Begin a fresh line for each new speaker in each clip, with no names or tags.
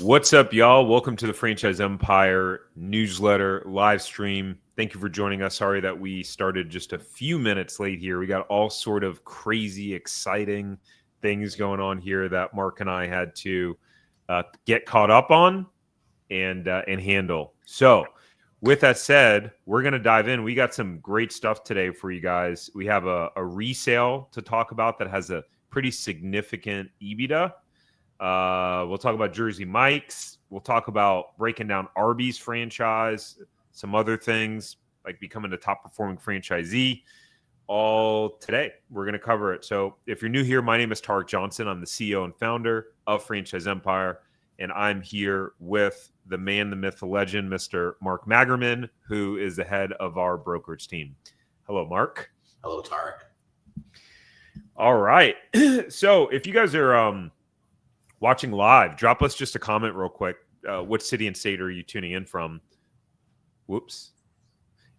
What's up, y'all? Welcome to the Franchise Empire newsletter live stream. Thank you for joining us. Sorry that we started just a few minutes late here. We got all sort of crazy, exciting things going on here that Mark and I had to get caught up on and handle. So, with that said, we're going to dive in. We got some great stuff today for you guys. We have a resale to talk about that has a pretty significant EBITDA. We'll talk about Jersey Mike's. We'll talk about breaking down Arby's franchise, some other things like becoming a top performing franchisee. All today, we're going to cover it. So if you're new here, my name is Tarek Johnson. I'm the CEO and founder of Franchise Empire, and I'm here with the man, the myth, the legend, Mr. Mark Magerman, who is the head of our brokerage team. Hello, Mark.
Hello, Tarek.
All right. So if you guys are watching live, drop us just a comment real quick. What city and state are you tuning in from? Whoops.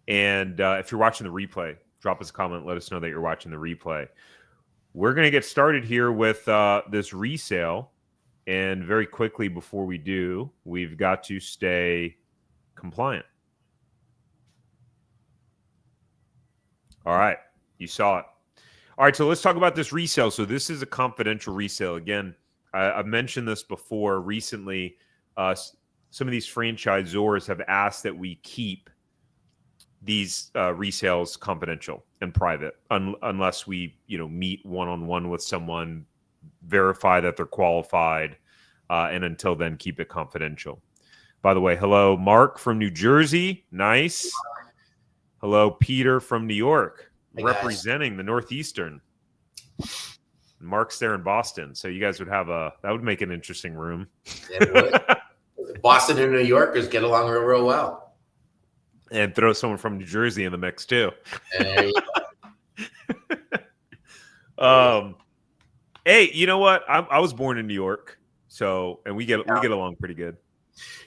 And if you're watching the replay, drop us a comment. Let us know that you're watching the replay. We're going to get started here with this resale. And very quickly before we do, we've got to stay compliant. All right. You saw it. All right. So let's talk about this resale. So this is a confidential resale. Again, I've mentioned this before recently. Some of these franchisors have asked that we keep these resales confidential and private unless we, meet one-on-one with someone, verify that they're qualified, and until then, keep it confidential. By the way, hello, Mark from New Jersey. Nice. Hello, Peter from New York, representing the Northeastern. Mark's there in Boston, so you guys would have that would make an interesting room.
It would. Boston and New Yorkers get along real well.
And throw someone from New Jersey in the mix too.
There you go.
Hey, you know what? I was born in New York, and we get along pretty good.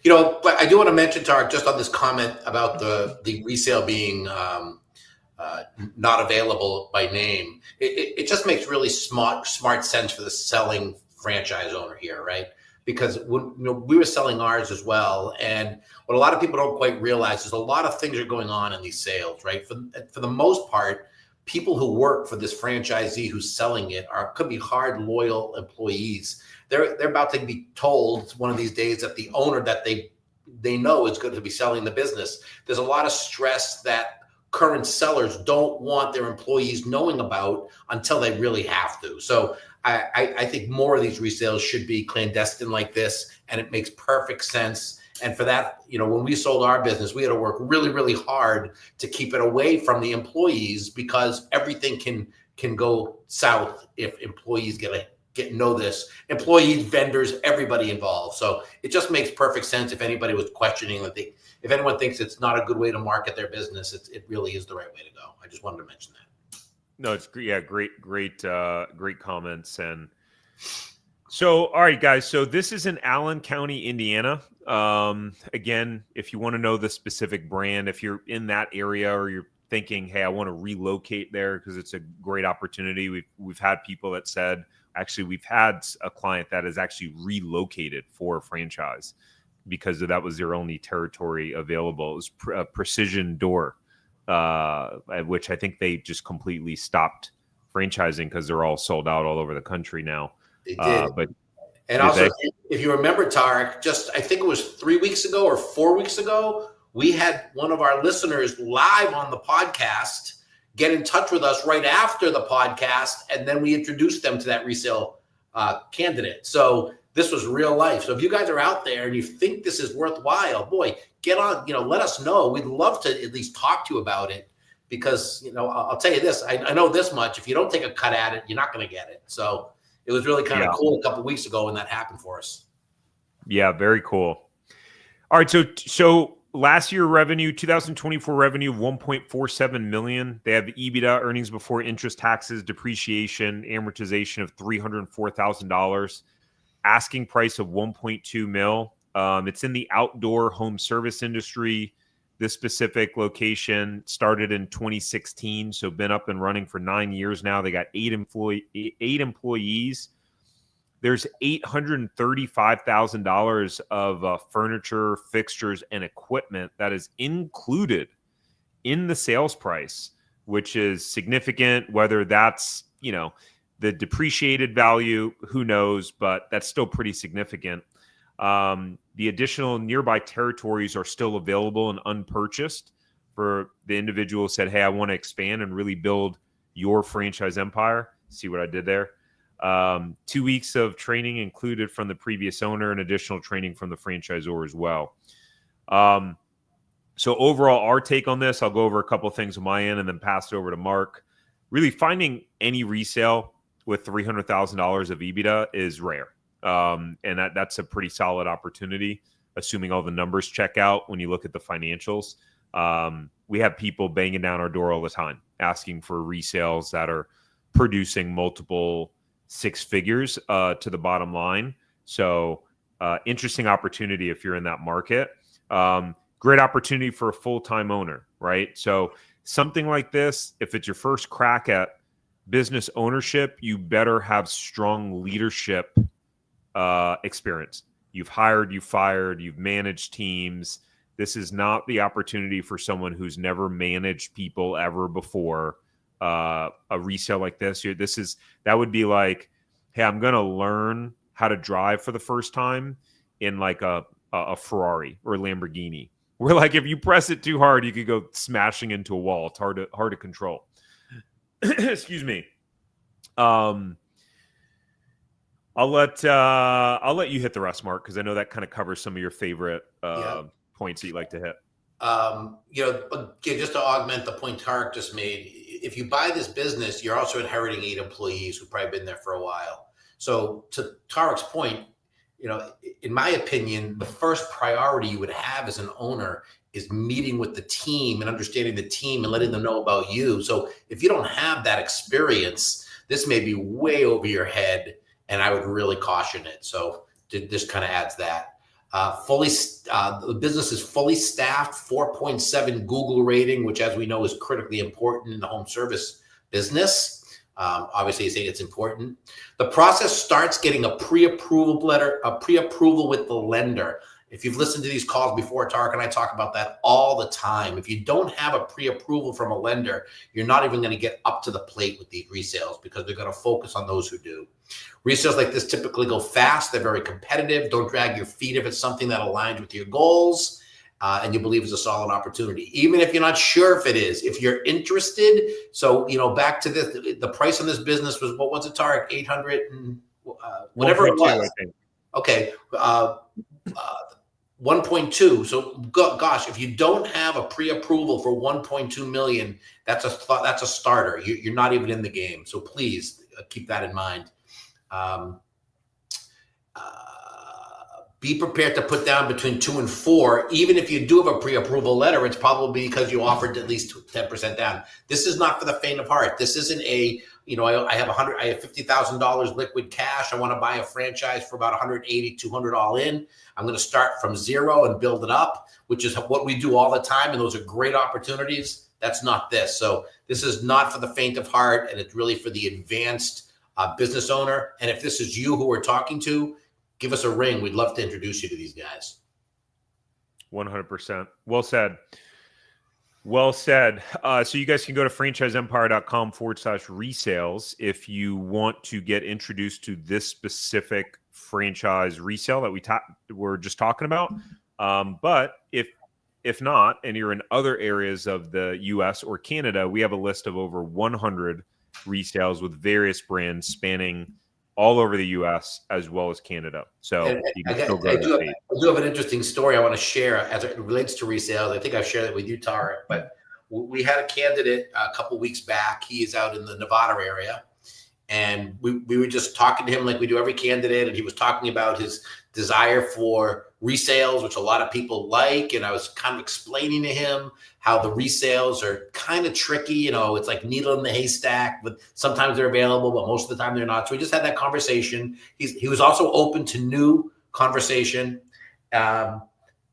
But I do want to mention, Tarek, just on this comment about the resale being not available by name. It just makes really smart sense for the selling franchise owner here, right? Because when we were selling ours as well, and what a lot of people don't quite realize is a lot of things are going on in these sales, right? For the most part, people who work for this franchisee who's selling it could be hard, loyal employees. They're about to be told one of these days that the owner that they know is going to be selling the business. There's a lot of stress that current sellers don't want their employees knowing about until they really have to. So I think more of these resales should be clandestine like this, and it makes perfect sense. And for that, when we sold our business, we had to work really, really hard to keep it away from the employees because everything can go south if employees get know this. Employees, vendors, everybody involved. So it just makes perfect sense if anybody was questioning that if anyone thinks it's not a good way to market their business, it really is the right way to go. I just wanted to mention that.
No, it's great comments. And so, all right, guys. So this is in Allen County, Indiana. Again, if you want to know the specific brand, if you're in that area or you're thinking, hey, I want to relocate there because it's a great opportunity. We've had people that said, actually, we've had a client that has actually relocated for a franchise because that was their only territory available. It was Precision Door, which I think they just completely stopped franchising because they're all sold out all over the country now.
They did. And also, if you remember, Tarek, I think it was 3 weeks ago or 4 weeks ago, we had one of our listeners live on the podcast get in touch with us right after the podcast, and then we introduced them to that resale candidate. So this was real life. So if you guys are out there and you think this is worthwhile, boy, get on, let us know. We'd love to at least talk to you about it because, I'll tell you this, I know this much. If you don't take a cut at it, you're not going to get it. So it was really kind of cool a couple of weeks ago when that happened for us.
Yeah, very cool. All right, so last year revenue, 2024 revenue of $1.47 million. They have EBITDA, earnings before interest, taxes, depreciation, amortization of $304,000. Asking price of $1.2 million. It's in the outdoor home service industry. This specific location started in 2016, so been up and running for 9 years now. They got eight employees. there's $835,000 of furniture, fixtures, and equipment that is included in the sales price, which is significant. Whether that's, the depreciated value, who knows, but that's still pretty significant. The additional nearby territories are still available and unpurchased for the individual who said, hey, I want to expand and really build your franchise empire. See what I did there? 2 weeks of training included from the previous owner and additional training from the franchisor as well. So overall, our take on this, I'll go over a couple of things on my end and then pass it over to Mark. Really finding any resale with $300,000 of EBITDA is rare. And that's a pretty solid opportunity, assuming all the numbers check out when you look at the financials. We have people banging down our door all the time, asking for resales that are producing multiple six figures to the bottom line. So interesting opportunity if you're in that market. Great opportunity for a full-time owner, right? So something like this, if it's your first crack at business ownership, you better have strong leadership experience. You've hired, you've fired, you've managed teams. This is not the opportunity for someone who's never managed people ever before. A resale like this, that would be like, hey, I'm going to learn how to drive for the first time in like a Ferrari or a Lamborghini. Where like if you press it too hard, you could go smashing into a wall. It's hard to control. Excuse me. I'll let you hit the rest, Mark, because I know that kind of covers some of your favorite points that you like to hit.
Just to augment the point Tarek just made, if you buy this business, you're also inheriting 8 employees who've probably been there for a while. So to Tarek's point, in my opinion, the first priority you would have as an owner is meeting with the team and understanding the team and letting them know about you. So if you don't have that experience, this may be way over your head, and I would really caution it. So this kind of adds that. The business is fully staffed, 4.7 Google rating, which, as we know, is critically important in the home service business. Obviously, I think it's important. The process starts getting a pre-approval letter, a pre-approval with the lender. If you've listened to these calls before, Tarek and I talk about that all the time. If you don't have a pre-approval from a lender, you're not even going to get up to the plate with these resales because they're going to focus on those who do. Resales like this typically go fast. They're very competitive. Don't drag your feet if it's something that aligns with your goals and you believe is a solid opportunity, even if you're not sure if it is. If you're interested, so back to this, the price on this business was, what was it, Tarek? 800 and whatever it was. Okay, 1.2. So gosh, if you don't have a pre-approval for 1.2 million, that's a starter. You're not even in the game. So please keep that in mind. Be prepared to put down between 2 and 4. Even if you do have a pre-approval letter, it's probably because you offered at least 10% down. This is not for the faint of heart. This isn't I have $50,000 liquid cash. I want to buy a franchise for about 180, 200 all in. I'm going to start from zero and build it up, which is what we do all the time. And those are great opportunities. That's not this. So this is not for the faint of heart. And it's really for the advanced business owner. And if this is you who we're talking to, give us a ring. We'd love to introduce you to these guys.
100%. Well said. Well said. So you guys can go to franchiseempire.com/resales if you want to get introduced to this specific franchise resale that we're just talking about. But if not, and you're in other areas of the US or Canada, we have a list of over 100 resales with various brands spanning all over the U.S. as well as Canada. So you can still go to
I do have an interesting story I want to share as it relates to resales. I think I've shared it with you, Tarek, but we had a candidate a couple weeks back. He is out in the Nevada area, and we were just talking to him like we do every candidate, and he was talking about his desire for resales, which a lot of people like, and I was kind of explaining to him how the resales are kind of tricky. It's like needle in the haystack, but sometimes they're available, but most of the time they're not. So we just had that conversation. He was also open to new conversation.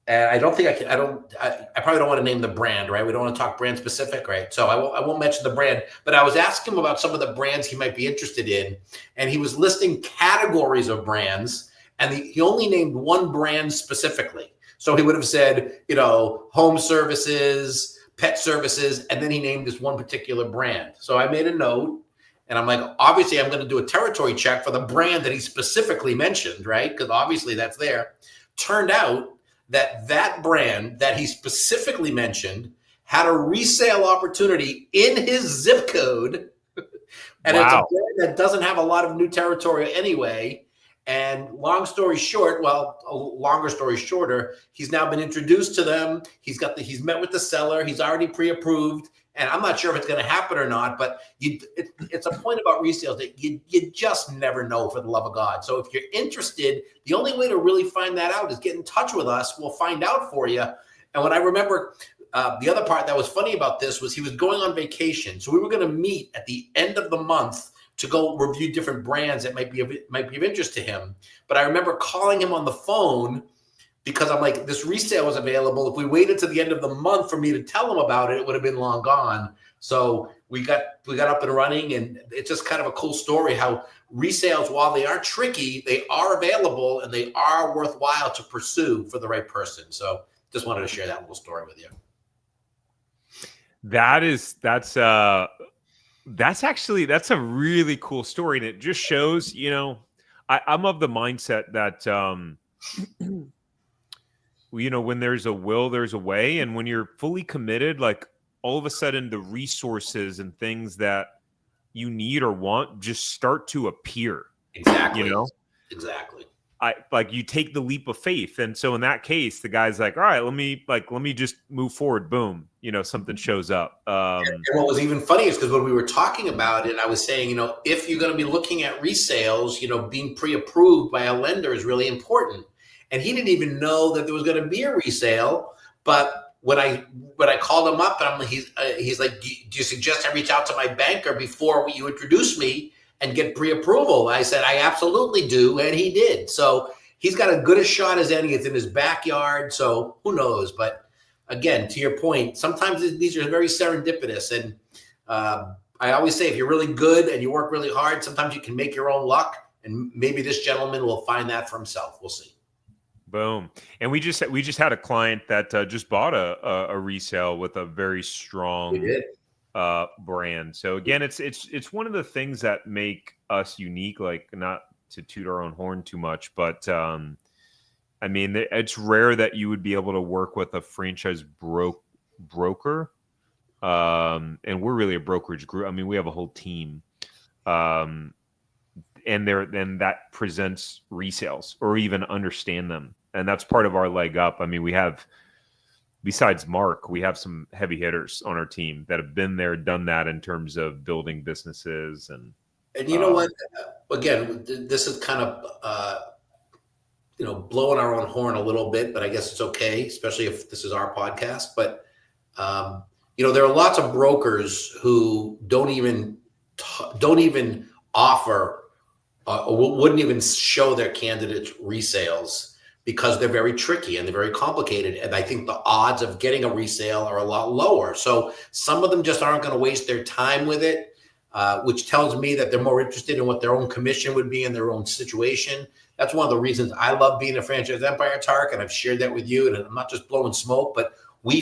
And I don't think I can. I probably don't want to name the brand, right? We don't want to talk brand specific, right? So I won't mention the brand. But I was asking him about some of the brands he might be interested in, and he was listing categories of brands, and he only named one brand specifically. So he would have said, home services, pet services, and then he named this one particular brand. So I made a note, and I'm like, obviously, I'm going to do a territory check for the brand that he specifically mentioned, right? Because obviously that's there. Turned out that brand that he specifically mentioned had a resale opportunity in his zip code. And It's a brand that doesn't have a lot of new territory anyway. And long story short, a longer story shorter, he's now been introduced to them. He's met with the seller. He's already pre-approved. And I'm not sure if it's going to happen or not, but it's a point about resales that you just never know, for the love of God. So if you're interested, the only way to really find that out is get in touch with us. We'll find out for you. And when I remember the other part that was funny about this was he was going on vacation. So we were going to meet at the end of the month to go review different brands that might be of interest to him. But I remember calling him on the phone because I'm like, this resale was available. If we waited to the end of the month for me to tell him about it, it would have been long gone. So we got up and running, and it's just kind of a cool story how resales, while they are tricky, they are available and they are worthwhile to pursue for the right person. So just wanted to share that little story with you.
That's a really cool story, and it just shows, I'm of the mindset that when there's a will, there's a way. And when you're fully committed, like all of a sudden the resources and things that you need or want just start to appear.
Exactly. Exactly.
You take the leap of faith. And so in that case, the guy's like, all right, let me just move forward. Boom. Something shows up.
And what was even funny is because when we were talking about it, I was saying, if you're going to be looking at resales, being pre-approved by a lender is really important. And he didn't even know that there was going to be a resale. But when I called him up, and he's like, do you suggest I reach out to my banker before you introduce me and get pre-approval? I said, I absolutely do. And he did. So he's got as good a shot as any. It's in his backyard. So who knows? But again, to your point, sometimes these are very serendipitous. And I always say, if you're really good and you work really hard, sometimes you can make your own luck. And maybe this gentleman will find that for himself. We'll see.
Boom. And we just had a client that just bought a resale with a very strong brand. So again, it's one of the things that make us unique, like not to toot our own horn too much, but it's rare that you would be able to work with a franchise broker. And we're really a brokerage group. We have a whole team. And then that presents resales or even understand them. And that's part of our leg up. We have, besides Mark, we have some heavy hitters on our team that have been there, done that in terms of building businesses. And
you know what? Again, this is kind of, blowing our own horn a little bit, but I guess it's okay, especially if this is our podcast. But, there are lots of brokers who don't even offer wouldn't even show their candidates resales because they're very tricky and they're very complicated. And I think the odds of getting a resale are a lot lower. So some of them just aren't going to waste their time with it, which tells me that they're more interested in what their own commission would be in their own situation. That's one of the reasons I love being a franchise empire, Tark, and I've shared that with you. And I'm not just blowing smoke, but we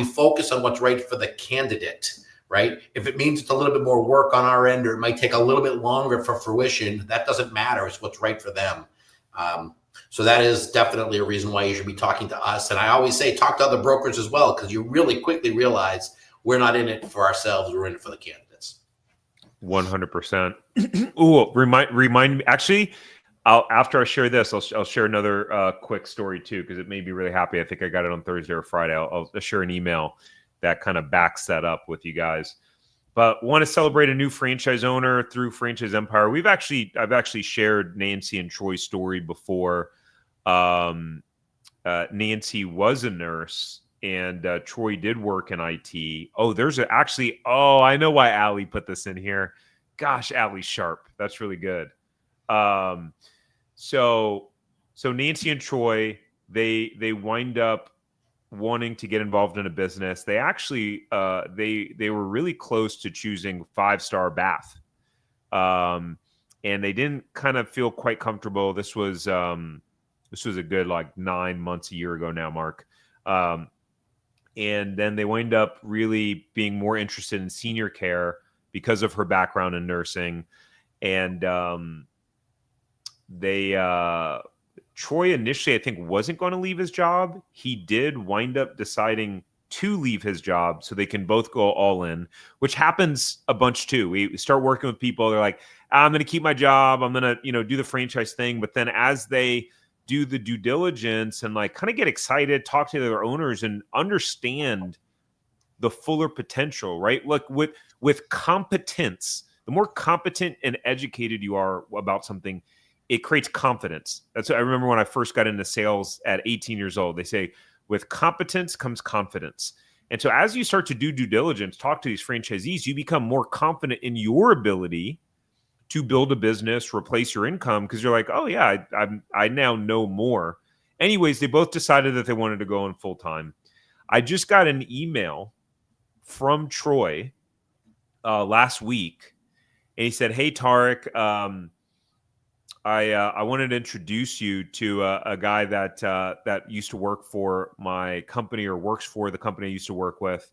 focus on what's right for the candidate. Right? If it means it's a little bit more work on our end, or it might take a little bit longer for fruition, that doesn't matter. It's what's right for them. So that is definitely a reason why you should be talking to us. And I always say, talk to other brokers as well, because you really quickly realize we're not in it for ourselves. We're in it for the candidates.
100%. Ooh, remind me. Actually, after I share this, I'll share another quick story too, because it made me really happy. I think I got it on Thursday or Friday. I'll share an email that kind of backs that up with you guys. But want to celebrate a new franchise owner through Franchise Empire. I've actually shared Nancy and Troy's story before. Nancy was a nurse and Troy did work in IT. I know why Allie put this in here. Gosh, Allie's sharp. That's really good. So Nancy and Troy, they wind up wanting to get involved in a business. They actually they were really close to choosing 5-star bath, and they didn't kind of feel quite comfortable. This was a good like 9 months, a year ago now, Mark. And then they wind up really being more interested in senior care because of her background in nursing. And Troy initially, I think, wasn't going to leave his job. He did wind up deciding to leave his job so they can both go all in, which happens a bunch too. We start working with people. They're like, I'm going to keep my job. I'm going to, do the franchise thing. But then as they do the due diligence and like kind of get excited, talk to their owners and understand the fuller potential, right? Like with competence, the more competent and educated you are about something, it creates confidence. That's what I remember when I first got into sales at 18 years old. They say, with competence comes confidence. And so as you start to do due diligence, talk to these franchisees, you become more confident in your ability to build a business, replace your income, because you're like, oh yeah, I now know more. Anyways, they both decided that they wanted to go in full time. I just got an email from Troy last week, and he said, "Hey Tarek, I wanted to introduce you to a guy that used to work for my company or works for the company I used to work with.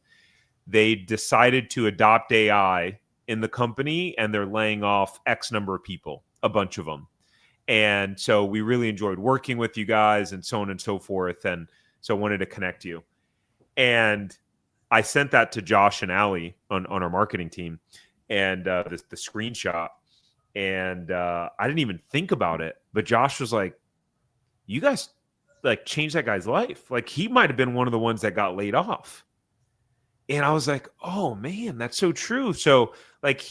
They decided to adopt AI in the company, and they're laying off X number of people, a bunch of them. And so we really enjoyed working with you guys and so on and so forth. And so I wanted to connect you." And I sent that to Josh and Allie on our marketing team, and the screenshot. And I didn't even think about it. But Josh was like, you guys like changed that guy's life. Like he might have been one of the ones that got laid off. And I was like, oh man, that's so true. So like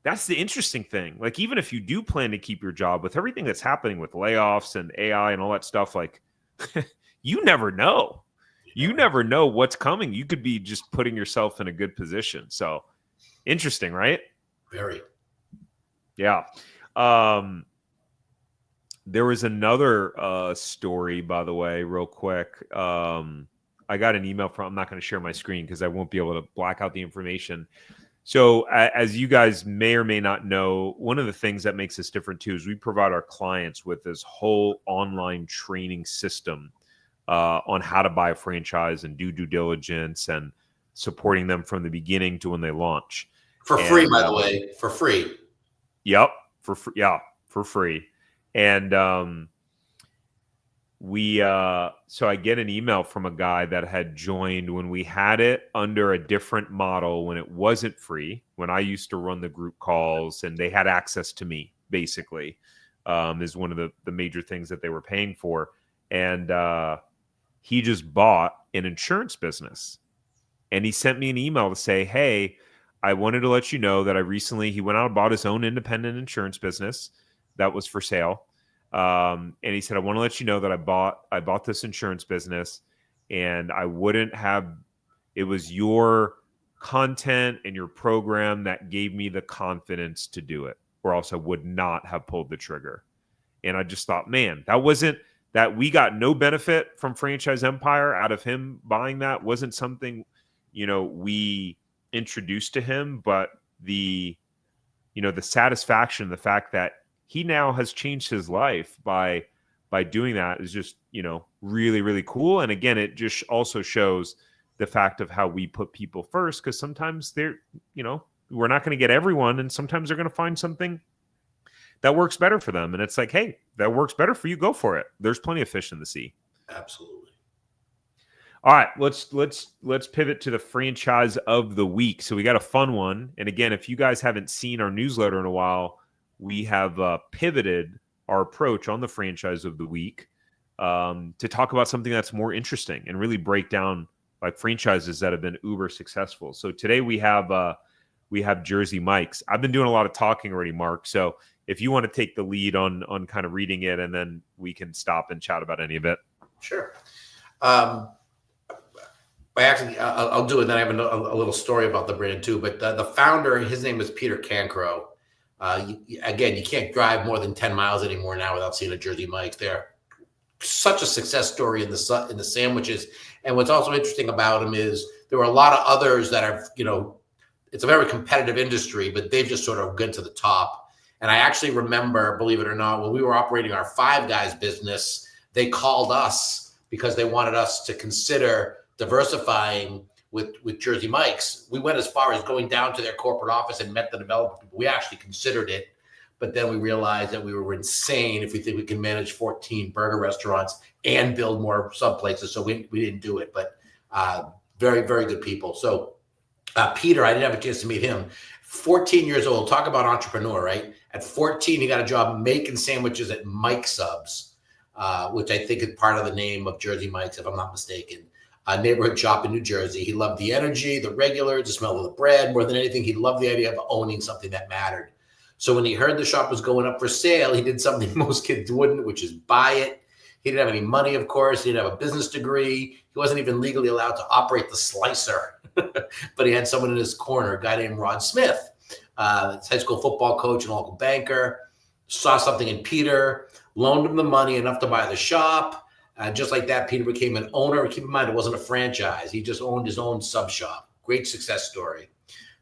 that's the interesting thing. Like, even if you do plan to keep your job, with everything that's happening with layoffs and AI and all that stuff, like you never know. You never know what's coming. You could be just putting yourself in a good position. So interesting, right?
Very.
Yeah. There was another story, by the way, real quick. I got an email from, I'm not going to share my screen because I won't be able to black out the information. So as you guys may or may not know, one of the things that makes us different too is we provide our clients with this whole online training system on how to buy a franchise and do due diligence and supporting them from the beginning to when they launch.
For free, by the way, for free.
Yep. For free. And so I get an email from a guy that had joined when we had it under a different model, when it wasn't free, when I used to run the group calls and they had access to me, basically, is one of the major things that they were paying for. And he just bought an insurance business, and he sent me an email to say, hey, I wanted to let you know that he went out and bought his own independent insurance business that was for sale. And he said, I want to let you know that I bought this insurance business, and it was your content and your program that gave me the confidence to do it, or else I would not have pulled the trigger. And I just thought, man, that we got no benefit from Franchise Empire out of him buying that. Wasn't something, we introduced to him, but the satisfaction, the fact that he now has changed his life by doing that is just, really, really cool. And again, it just also shows the fact of how we put people first, because sometimes we're not going to get everyone, and sometimes they're going to find something that works better for them. And it's like, hey, that works better for you, go for it. There's plenty of fish in the sea.
Absolutely.
All right, let's pivot to the franchise of the week. So we got a fun one. And again, if you guys haven't seen our newsletter in a while, we have pivoted our approach on the franchise of the week to talk about something that's more interesting and really break down like franchises that have been uber successful. So today we have Jersey Mike's. I've been doing a lot of talking already, Mark. So if you want to take the lead on kind of reading it, and then we can stop and chat about any of it.
Sure. I'll do it. Then I have a little story about the brand too. But the founder, his name is Peter Cancro. You can't drive more than 10 miles anymore now without seeing a Jersey Mike's there. such a success story in the sandwiches. And what's also interesting about him is there were a lot of others that are, it's a very competitive industry, but they've just sort of gotten to the top. And I actually remember, believe it or not, when we were operating our Five Guys business, they called us because they wanted us to consider diversifying with Jersey Mike's. We went as far as going down to their corporate office and met the developer people. We actually considered it, but then we realized that we were insane if we think we can manage 14 burger restaurants and build more sub places. So we didn't do it, but very, very good people. So Peter, I didn't have a chance to meet him. 14 years old, talk about entrepreneur, right? At 14, he got a job making sandwiches at Mike Subs, which I think is part of the name of Jersey Mike's, if I'm not mistaken. A neighborhood shop in New Jersey. He loved the energy, the regular, the smell of the bread. More than anything, he loved the idea of owning something that mattered. So when he heard the shop was going up for sale, he did something most kids wouldn't, which is buy it. He didn't have any money, of course. He didn't have a business degree. He wasn't even legally allowed to operate the slicer. But he had someone in his corner, a guy named Rod Smith, high school football coach and local banker, saw something in Peter, loaned him the money enough to buy the shop. Just like that, Peter became an owner. Keep in mind, it wasn't a franchise. He just owned his own sub shop. Great success story.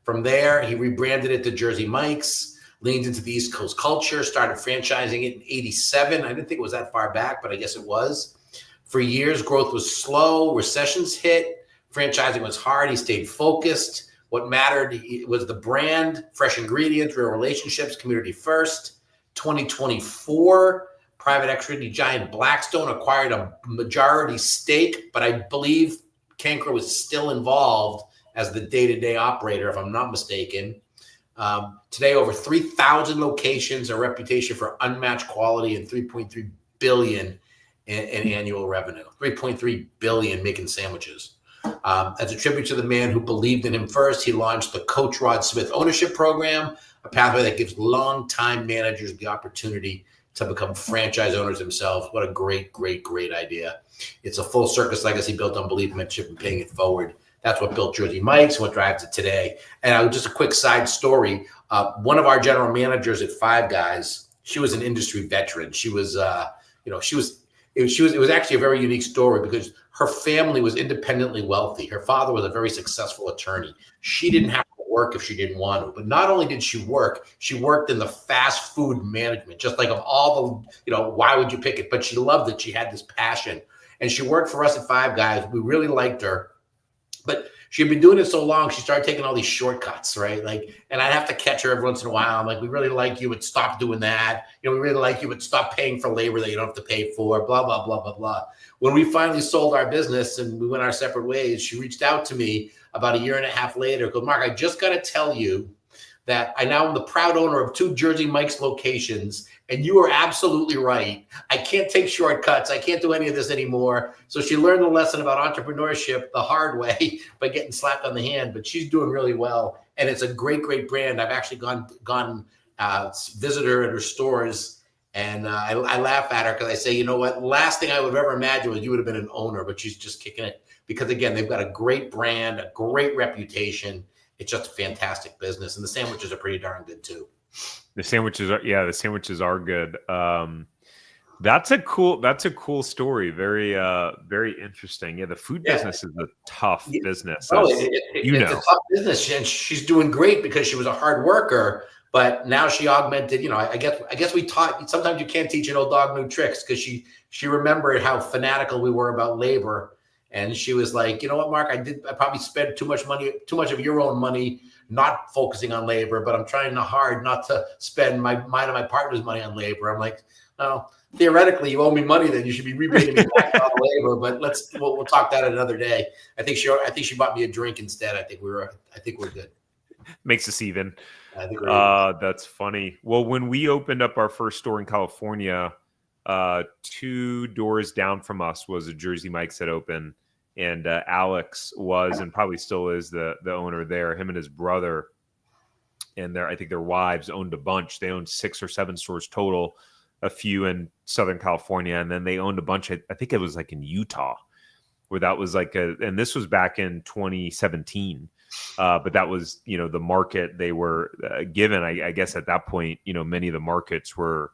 From there, he rebranded it to Jersey Mike's, leaned into the East Coast culture, started franchising it in 87. I didn't think it was that far back, but I guess it was. For years, growth was slow. Recessions hit. Franchising was hard. He stayed focused. What mattered was the brand, fresh ingredients, real relationships, community first. 2024, private equity giant Blackstone acquired a majority stake, but I believe Cancro was still involved as the day-to-day operator, if I'm not mistaken. Today, over 3,000 locations, a reputation for unmatched quality, and $3.3 billion in annual revenue. $3.3 billion making sandwiches. As a tribute to the man who believed in him first, he launched the Coach Rod Smith Ownership Program, a pathway that gives longtime managers the opportunity to become franchise owners themselves. What a great, great, great idea. It's a full circus legacy built on belief, mentorship, and paying it forward. That's what built Jersey Mike's and what drives it today. And just a quick side story. One of our general managers at Five Guys, she was an industry veteran. She was, it was actually a very unique story because her family was independently wealthy. Her father was a very successful attorney. She didn't have to work if she didn't want to, but not only did she worked in the fast food management, just like of all the, why would you pick it? But she loved it. She had this passion, and she worked for us at Five Guys. We really liked her. But she'd been doing it so long, she started taking all these shortcuts, right? And I'd have to catch her every once in a while. I'm like, we really like you, but stop doing that. We really like you, but stop paying for labor that you don't have to pay for, blah, blah, blah, blah, blah. When we finally sold our business and we went our separate ways, she reached out to me about a year and a half later. Goes, Mark, I just got to tell you that I now am the proud owner of 2 Jersey Mike's locations, and you are absolutely right. I can't take shortcuts. I can't do any of this anymore. So she learned the lesson about entrepreneurship the hard way by getting slapped on the hand, but she's doing really well. And it's a great, great brand. I've actually gone visit her at her stores, and I laugh at her because I say, you know what? Last thing I would have ever imagined was you would have been an owner, but she's just kicking it because, again, they've got a great brand, a great reputation. It's just a fantastic business, and the sandwiches are pretty darn good too.
The sandwiches are good. That's a cool story. Very, very interesting. Yeah, the food business is a tough business.
It's a tough business, and she's doing great because she was a hard worker. But now she augmented. I guess we taught. Sometimes you can't teach an old dog new tricks because she remembered how fanatical we were about labor. And she was like, you know what, Mark, I probably spent too much of your own money not focusing on labor, but I'm trying hard not to spend mine and my partner's money on labor. I'm like, well, theoretically, you owe me money, then you should be rebating me back on labor. But we'll talk that another day. I think she bought me a drink instead. I think we're good.
Makes us even.
I think we're
that's funny. Well, when we opened up our first store in California, 2 doors down from us was a Jersey Mike's that opened, and Alex was and probably still is the owner there. Him and his brother and I think their wives owned a bunch. They owned 6 or 7 stores total, a few in Southern California, and then they owned a bunch. I think it was like in Utah, where that was and this was back in 2017. But that was, the market they were given. I guess at that point, many of the markets were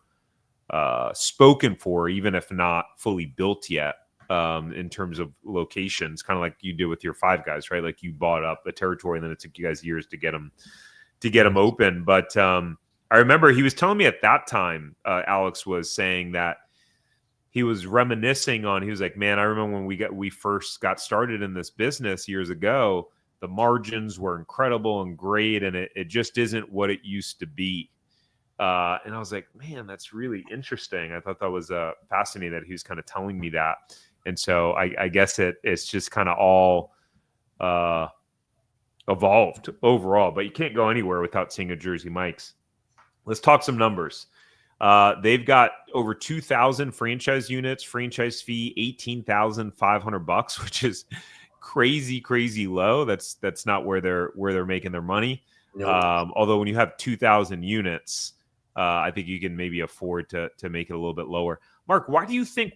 spoken for, even if not fully built yet, in terms of locations, kind of like you did with your Five Guys, right? Like you bought up a territory and then it took you guys years to get them open. But I remember he was telling me at that time, Alex was saying that he was reminiscing on, he was like, man, I remember when we first got started in this business years ago, the margins were incredible and great, and it just isn't what it used to be. And I was like, man, that's really interesting. I thought that was fascinating that he was kind of telling me that. And so I guess it's just kind of all evolved overall, but you can't go anywhere without seeing a Jersey Mike's. Let's talk some numbers. They've got over 2,000 franchise units, franchise fee $18,500, which is crazy low. That's not where they're making their money. Nope. Although when you have 2,000 units, I think you can maybe afford to make it a little bit lower. Mark, why do you think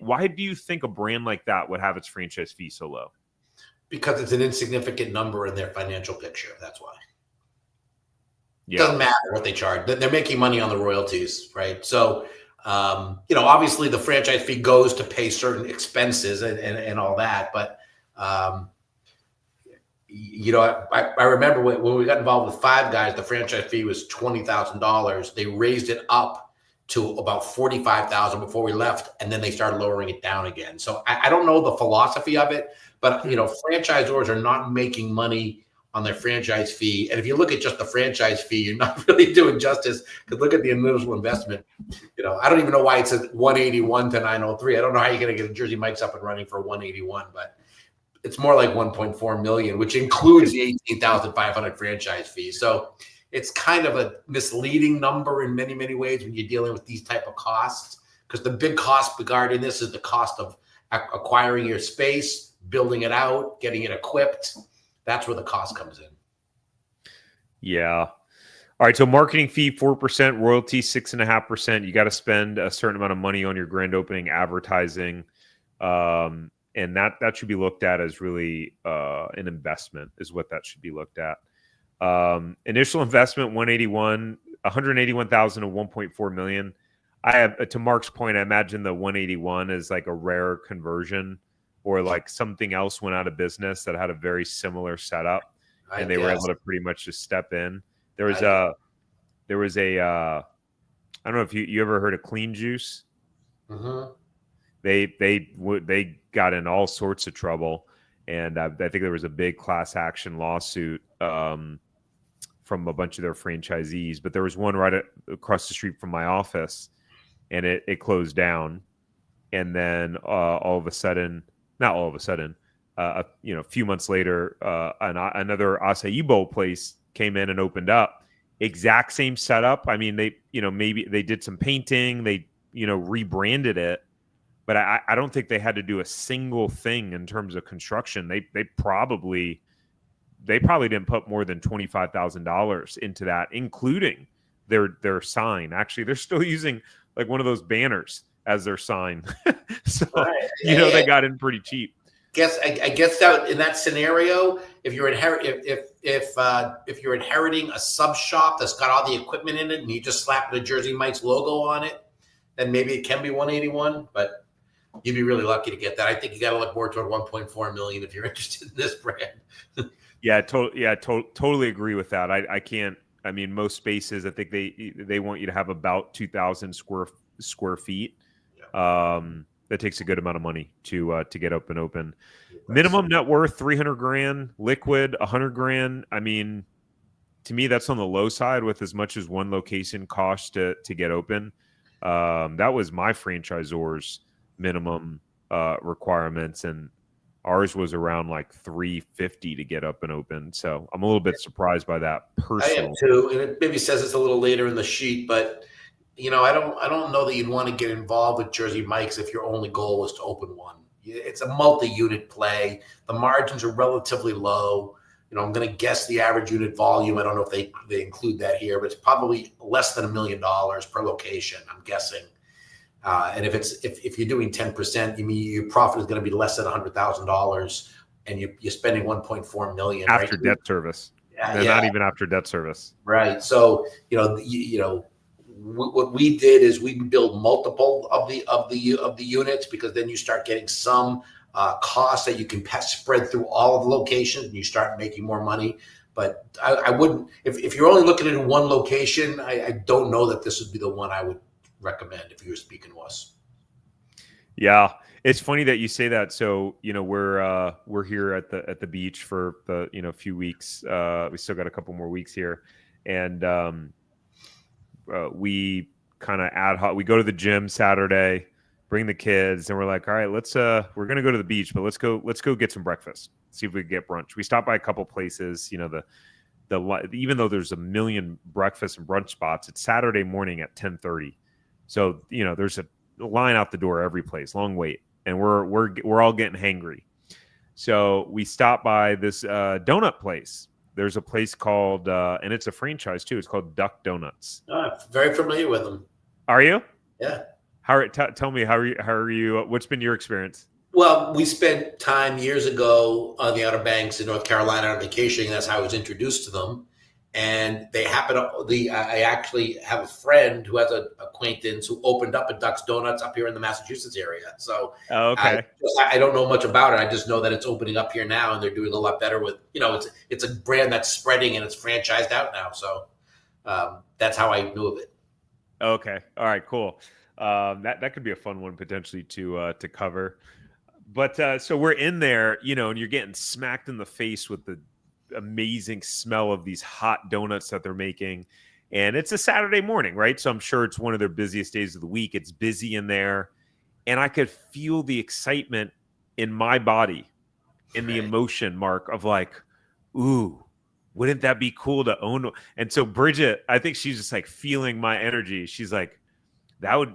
a brand like that would have its franchise fee so low?
Because it's an insignificant number in their financial picture. That's why.
Yeah. It doesn't matter what they charge. They're making money on the royalties, right? So, obviously the franchise fee goes to pay certain expenses and all that. But, I remember when we got involved with Five Guys, the franchise fee was $20,000. They raised it up to about $45,000 before we left, and then they started lowering it down again. So I don't know the philosophy of it, but franchisors are not making money on their franchise fee. And if you look at just the franchise fee, you're not really doing justice, because look at the initial investment. I don't even know why it's at 181 to 903. I don't know how you're going to get a Jersey Mike's up and running for 181, but it's more like 1.4 million, which includes the 18,500 franchise fee. So it's kind of a misleading number in many, many ways when you're dealing with these type of costs, because the big cost regarding this is the cost of acquiring your space, building it out, getting it equipped. That's where the cost comes in.
Yeah. All right. So marketing fee, 4%, royalty, 6.5%. You got to spend a certain amount of money on your grand opening advertising. And that should be looked at as really an investment, is what that should be looked at. Initial investment, 181,000 to 1.4 million. I have, to Mark's point, I imagine the 181 is like a rare conversion, or like something else went out of business that had a very similar setup, and they were able to pretty much just step in. There was a I don't know if you ever heard of Clean Juice.
Mm-hmm.
They got in all sorts of trouble, and I think there was a big class action lawsuit from a bunch of their franchisees. But there was one right across the street from my office, and it closed down. And then a few months later, another acai bowl place came in and opened up. Exact same setup. I mean, maybe they did some painting, they rebranded it, but I don't think they had to do a single thing in terms of construction. They probably didn't put more than $25,000 into that, including their sign. Actually, they're still using like one of those banners as their sign. So they got in pretty cheap.
I guess that in that scenario, if you're inheriting a sub shop that's got all the equipment in it and you just slap the Jersey Mike's logo on it, then maybe it can be 181. But you'd be really lucky to get that. I think you got to look more toward 1.4 million if you're interested in this brand.
Totally agree with that. I can't. I mean, most spaces, I think they want you to have about 2,000 square feet. Yeah. That takes a good amount of money to get open. Minimum net worth $300,000, liquid $100,000. I mean, to me, that's on the low side with as much as one location costs to get open. That was my franchisor's minimum requirements, and ours was around like $350 to get up and open. So I'm a little bit surprised by that personally.
I am too, and it maybe says it's a little later in the sheet, but I don't know that you'd want to get involved with Jersey Mike's if your only goal was to open one. It's a multi-unit play. The margins are relatively low. I'm going to guess the average unit volume. I don't know if they include that here, but it's probably less than $1 million per location, I'm guessing. And if you're doing 10%, you mean your profit is going to be less than $100,000, and you're spending 1.4 million
after debt service. Not even after debt service.
Right. So
what we did is we build multiple of the units, because then you start getting some costs that you can spread through all of the locations, and you start making more money. But I wouldn't, if you're only looking at one location, I don't know that this would be the one I would recommend if you were speaking to us.
Yeah, it's funny that you say that. So we're here at the beach for the few weeks. We still got a couple more weeks here, and we kind of ad hoc. We go to the gym Saturday, bring the kids, and we're like, all right, we're gonna go to the beach, but let's go get some breakfast. See if we can get brunch. We stopped by a couple places. Even though there's a million breakfast and brunch spots, it's Saturday morning at 10:30. So there's a line out the door every place, long wait, and we're all getting hangry. So we stopped by this donut place. There's a place called and it's a franchise too. It's called Duck Donuts.
I'm very familiar with them.
Are you?
Yeah.
Tell me how are you? What's been your experience?
Well, we spent time years ago on the Outer Banks in North Carolina on vacation. That's how I was introduced to them. And they happen to, I actually have a friend who has an acquaintance who opened up a Duck's Donuts up here in the Massachusetts area. So
okay.
I don't know much about it. I just know that it's opening up here now, and they're doing a lot better with, it's a brand that's spreading and it's franchised out now. So that's how I knew of it.
Okay. All right, cool. That could be a fun one potentially to cover. But so we're in there, and you're getting smacked in the face with the amazing smell of these hot donuts that they're making. And it's a Saturday morning, right? So I'm sure it's one of their busiest days of the week. It's busy in there. And I could feel the excitement in my body, in the emotion, Mark, of like, ooh, wouldn't that be cool to own? And so Bridget, I think she's just like feeling my energy. She's like,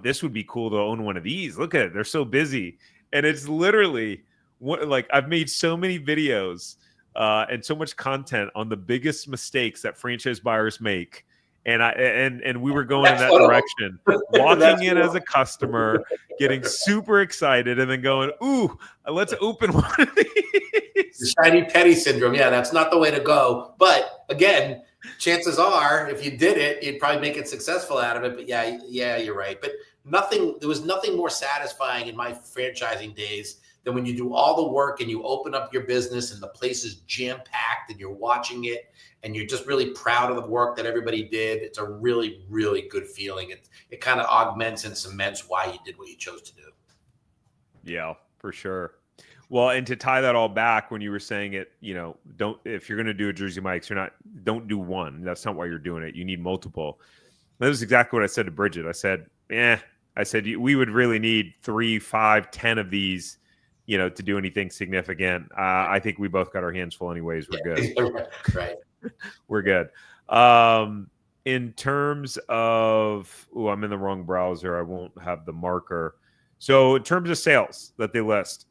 this would be cool to own one of these. Look at it. They're so busy. And it's literally like I've made so many videos and so much content on the biggest mistakes that franchise buyers make. And we were going in that direction, walking in as a customer, getting super excited, and then going, ooh, let's open one of these.
The shiny penny syndrome. Yeah, that's not the way to go. But again, chances are, if you did it, you'd probably make it successful out of it. But yeah, you're right. But there was nothing more satisfying in my franchising days than when you do all the work and you open up your business and the place is jam-packed and you're watching it and you're just really proud of the work that everybody did. It's a really, really good feeling. It kind of augments and cements why you did what you chose to do.
Yeah, for sure. Well, and to tie that all back, when you were saying it, if you're going to do a Jersey Mike's, don't do one. That's not why you're doing it. You need multiple. That was exactly what I said to Bridget. I said, we would really need 3, 5, 10 of these, to do anything significant. I think we both got our hands full anyways. We're good.
Right.
We're good. In terms of, I'm in the wrong browser. I won't have the marker. So in terms of sales that they list,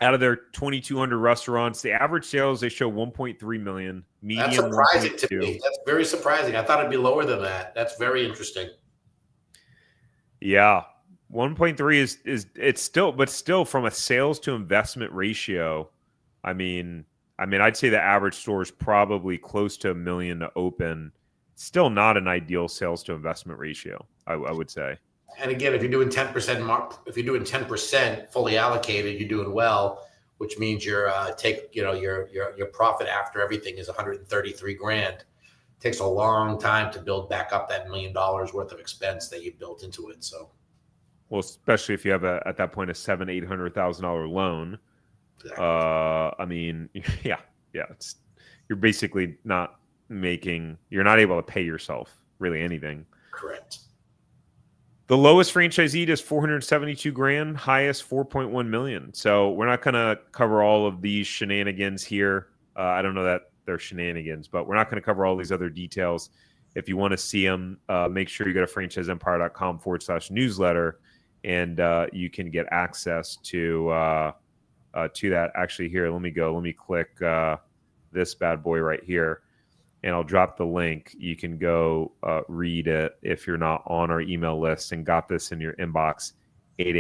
out of their 2,200 restaurants, the average sales, they show 1.3 million. Median,
that's surprising
1.2.
to me. That's very surprising. I thought it'd be lower than that. That's very interesting.
Yeah. 1.3 is it's still from a sales to investment ratio. I mean, I'd say the average store is probably close to $1 million to open. Still not an ideal sales to investment ratio, I would say.
And again, if you're doing 10% fully allocated, you're doing well, which means your profit after everything is $133,000. It takes a long time to build back up that $1 million worth of expense that you built into it. So,
well, especially if you have at that point a $700,000-$800,000 loan.
Exactly.
You're basically you're not able to pay yourself really anything.
Correct.
The lowest franchisee is $472,000, highest $4.1 million. So we're not going to cover all of these shenanigans here. I don't know that they're shenanigans, but we're not going to cover all these other details. If you want to see them, make sure you go to franchiseempire.com/newsletter, and you can get access to that. Actually, here, let me click this bad boy right here. And I'll drop the link. You can go read it if you're not on our email list and got this in your inbox 8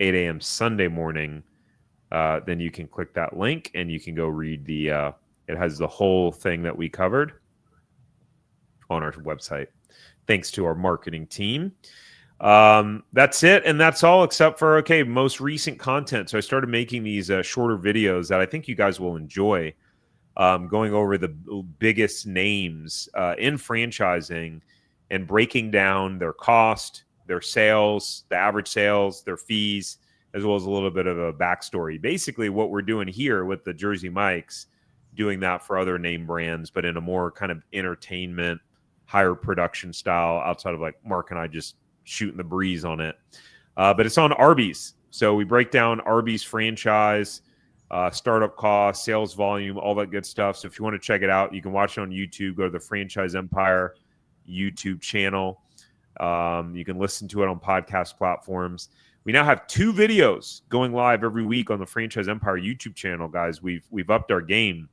a.m. Sunday morning. Then you can click that link and you can go read it has the whole thing that we covered on our website. thanks to our marketing team. That's it, and that's all except for most recent content. So I started making these shorter videos that I think you guys will enjoy, going over the biggest names in franchising and breaking down their cost, their sales, the average sales, their fees, as well as a little bit of a backstory. Basically, what we're doing here with the Jersey Mike's, doing that for other name brands, but in a more kind of entertainment, higher production style, outside of like Mark and I just shooting the breeze on it. But it's on Arby's. So we break down Arby's franchise, startup costs, sales volume, all that good stuff. So if you want to check it out, you can watch it on YouTube. Go to the Franchise Empire YouTube channel. You can listen to it on podcast platforms. We now have 2 videos going live every week on the Franchise Empire YouTube channel, guys. We've upped our game.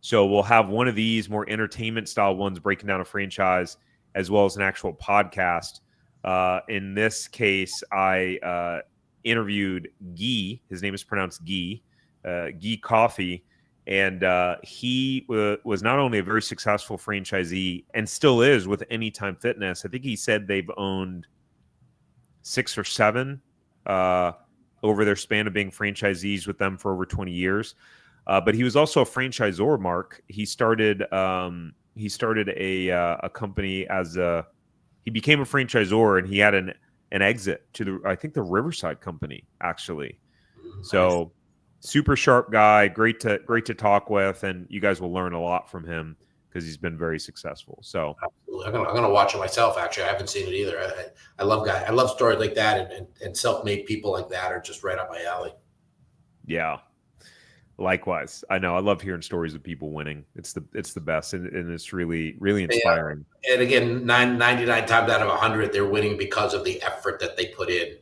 So we'll have one of these more entertainment style ones breaking down a franchise, as well as an actual podcast. In this case, I interviewed Guy. His name is pronounced Guy, Guy Coffey. And he was not only a very successful franchisee and still is with Anytime Fitness. I think he said they've owned 6 or 7 over their span of being franchisees with them for over 20 years. But he was also a franchisor, Mark. He started a company he became a franchisor, and he had an exit to I think the Riverside company, actually. So super sharp guy, great to talk with, and you guys will learn a lot from him because he's been very successful. So
I'm gonna watch it myself. Actually, I haven't seen it either. I love stories like that, and self-made people like that are just right up my alley.
Yeah. Likewise. I know. I love hearing stories of people winning. It's the best, and it's really, really inspiring.
Yeah. And again, 99 times out of 100, they're winning because of the effort that they put in,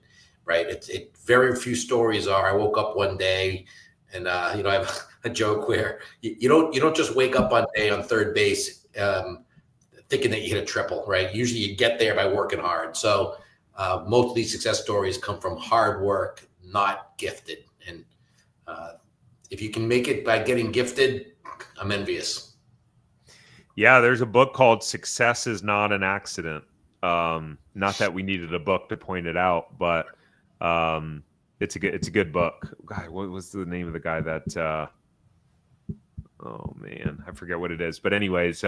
right? It very few stories are, I woke up one day and I have a joke where you don't just wake up one day on third base thinking that you hit a triple, right? Usually you get there by working hard. So most of these success stories come from hard work, not gifted. And if you can make it by getting gifted, I'm envious.
Yeah, there's a book called Success is Not an Accident. Not that we needed a book to point it out, but it's a good book. God, what was the name of the guy that oh man, I forget what it is. But anyways,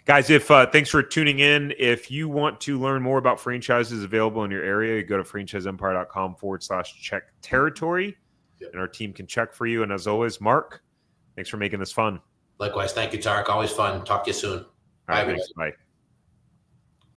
guys, if thanks for tuning in. If you want to learn more about franchises available in your area, you go to franchiseempire.com/check territory. And our team can check for you. And as always, Mark, thanks for making this fun.
Likewise. Thank you, Tarek. Always fun. Talk to you soon.
All right, thanks. Bye.